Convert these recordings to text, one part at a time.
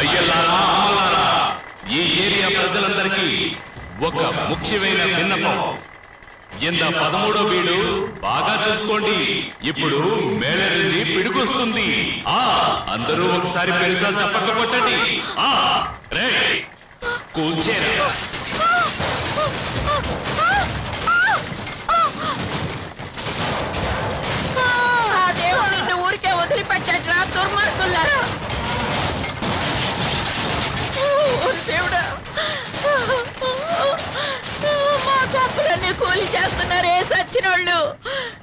అయ్యలారా అమ్మలారా, ఈ ఏరియా ప్రజలందరికీ ఒక ముఖ్యమైన విన్నపం. ఇంత 13వ వీడు బాగా చూసుకోండి. ఇప్పుడు మేళరింది పిడుగుస్తుంది. అందరూ ఒకసారి పెరిసా చప్పట్లు కొట్టండి. రే కూల్చేరా. ఊరికే వదిలిపెట్టా దుర్మార్గులారా. దేవుడా, మా కప్పులన్నీ కూలి చేస్తున్నారే సచ్చినోళ్ళు.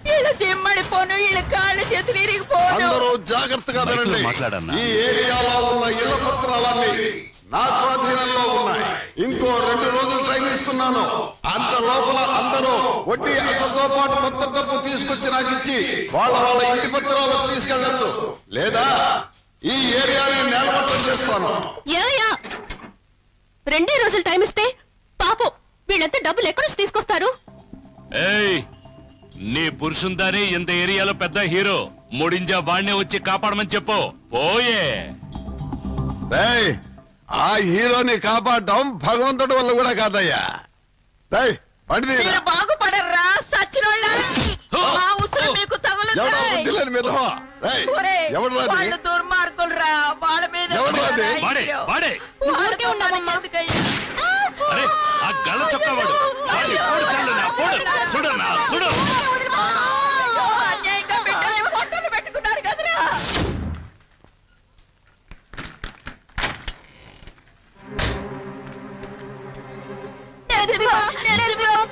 వీళ్ళ జిమ్మడిపోను, వీళ్ళ కాళ్ళు చేతులు ఇరిగిపోను. అందరూ జాగ్రత్తగా వినండి. ఈ ఏరియాలో ఉన్న ఇళ్ల పత్రాలన్నీ నా స్వాధీనంలో ఉన్నాయి. ఇంకో 2 రోజులు టైం ఇస్తున్నాను. అంత లోపల అందరూ వడ్డీ అసలుతో పాటు మొత్తం డబ్బు తీసుకొచ్చి నాకు ఇచ్చి వాళ్ళ ఇంటి పత్రాలు తీసుకెళ్లొచ్చు. లేదా ఈ ఏరియాని నేలమట్టం చేస్తాను. 2 రోజులు టైం ఇస్తే పాపం వీళ్ళంతా డబ్బులు ఎక్కడి నుంచి తీసుకొస్తారు? నీ పురుషుందాని ఇంత ఏరియాలో పెద్ద హీరో. ముడింజా వాణ్ణే వచ్చి కాపాడమని చెప్పు. పోయే ఆ హీరోని కాపాడటం భగవంతుడి వల్ల కూడా కాదయ్యా. మీరు బాగుపడర్రా సచ్చినోళ్ళ. మీకు వాళ్ళు దుర్మార్గులరా. వాళ్ళ మీద గల్ల చొక్కవాడు పెట్టుకున్నారు కదరా.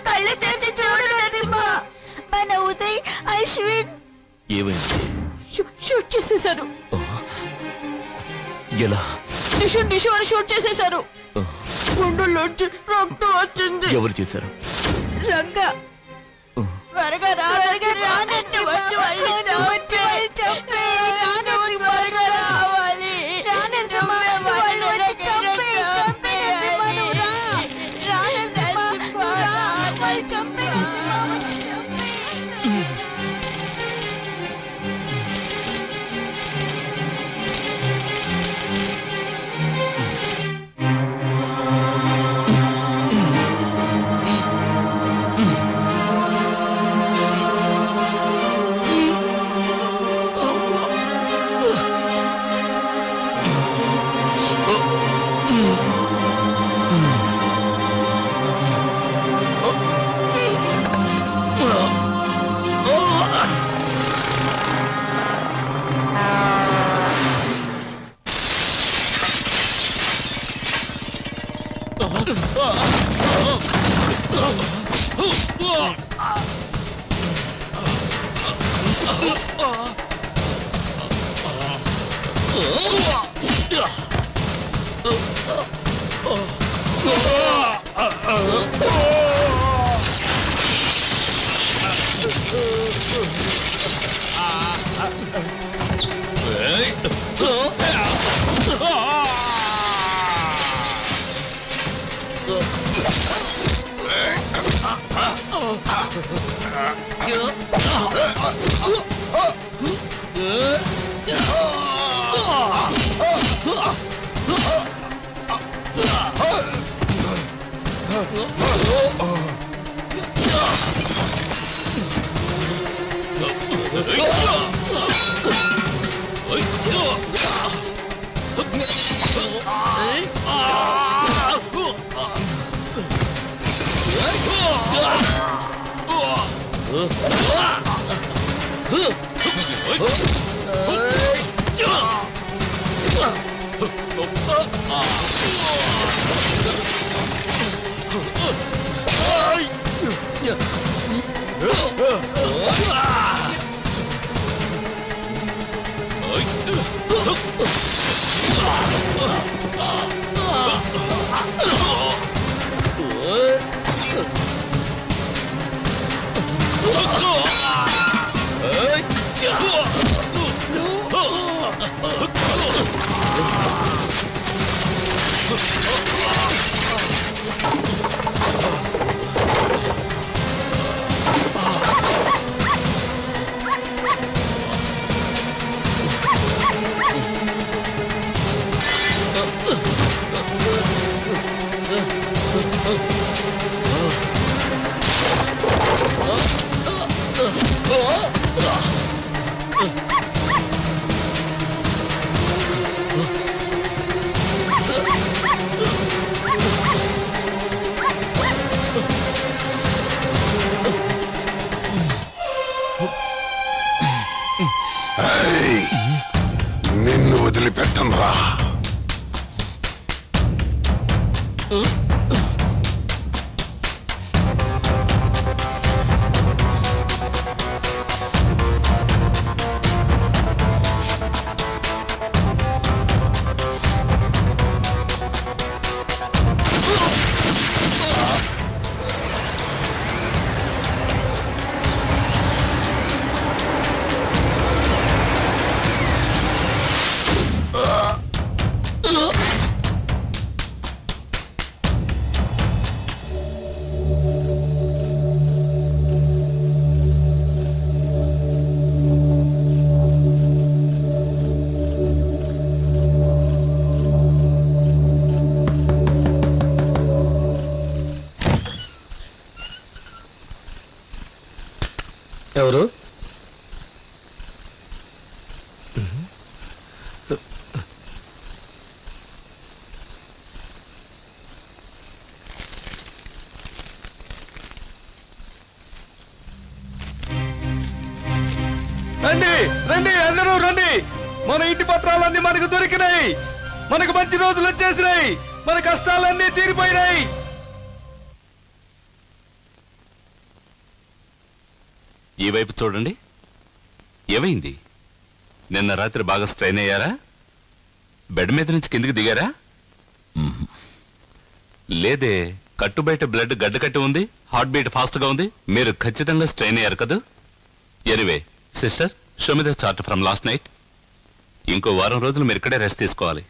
కళ్ళు తెచ్చి చూడు నరసింహ. మన ఉదయ్ అశ్విన్ షూట్ చేసేశారు. ఎలా? నిషు అని షూట్ చేసేశారు. గుండెల్లోంచి రక్తం వచ్చింది. ఎవరు చేశారు? రంగా త్వరగా రావాలి. నిన్ను వదిలిపెట్టను రా. ఎవరు? రండి రండి, అందరూ రండి. మన ఇంటి పత్రాలన్నీ మనకు దొరికినాయి. మనకు మంచి రోజులు వచ్చేసినాయి. మన కష్టాలన్నీ తీరిపోయినాయి. ఈ వైపు చూడండి. ఏమైంది? నిన్న రాత్రి బాగా స్ట్రెయిన్ అయ్యారా? బెడ్ మీద నుంచి కిందికి దిగారా? లేదే, కట్టు బయట బ్లడ్ గడ్డ కట్టి ఉంది, హార్ట్ బీట్ ఫాస్ట్ గా ఉంది. మీరు ఖచ్చితంగా స్ట్రెయిన్ అయ్యారు కదా. Anyway sister, show me the chart from last night. ఇంకో వారం రోజులు మీరు ఇక్కడే రెస్ట్ తీసుకోవాలి.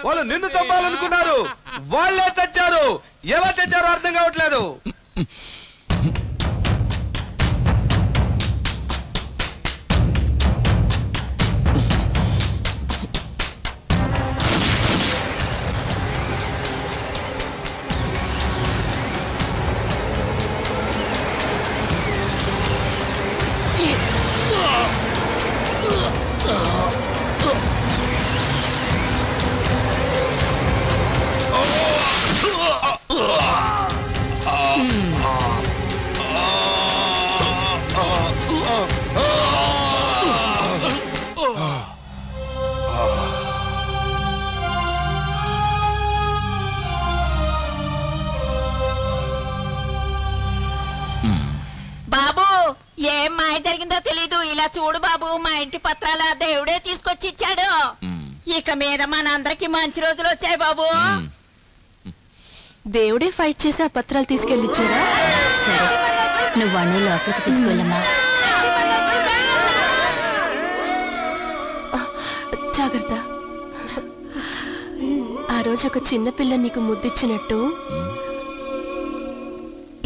వాళ్ళు నిన్ను చంపాలనుకున్నారు, వాళ్ళే చచ్చారు. ఎలా చచ్చారో అర్థం కావట్లేదు. బాబు, ఏం మాయ జరిగిందో తెలీదు. ఇలా చూడు బాబు, మా ఇంటి పత్రాల దేవుడే తీసుకొచ్చి ఇచ్చాడు. ఇక మీద మనందరికి మంచి రోజులు వచ్చాయి బాబు. దేవుడే ఫైట్ చేసి ఆ పత్రాలు తీసుకెళ్ళిచ్చారా? సరే, నువ్వు అన్నీ లోపలికి తీసుకెళ్ళమ్మా. జాగ్రత్త. ఆ రోజు ఒక చిన్న పిల్ల నీకు ముద్దిచ్చినట్టు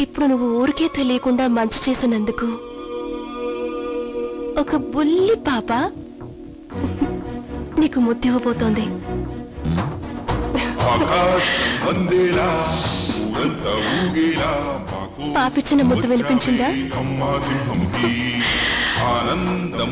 ఇప్పుడు నువ్వు ఊరికే తెలియకుండా మంచి చేసినందుకు ఒక బుల్లి పాప నీకు ముద్దివ్వబోతోంది. పాపిచ్చిన ముద్దు వినిపించిందా? ఆనందం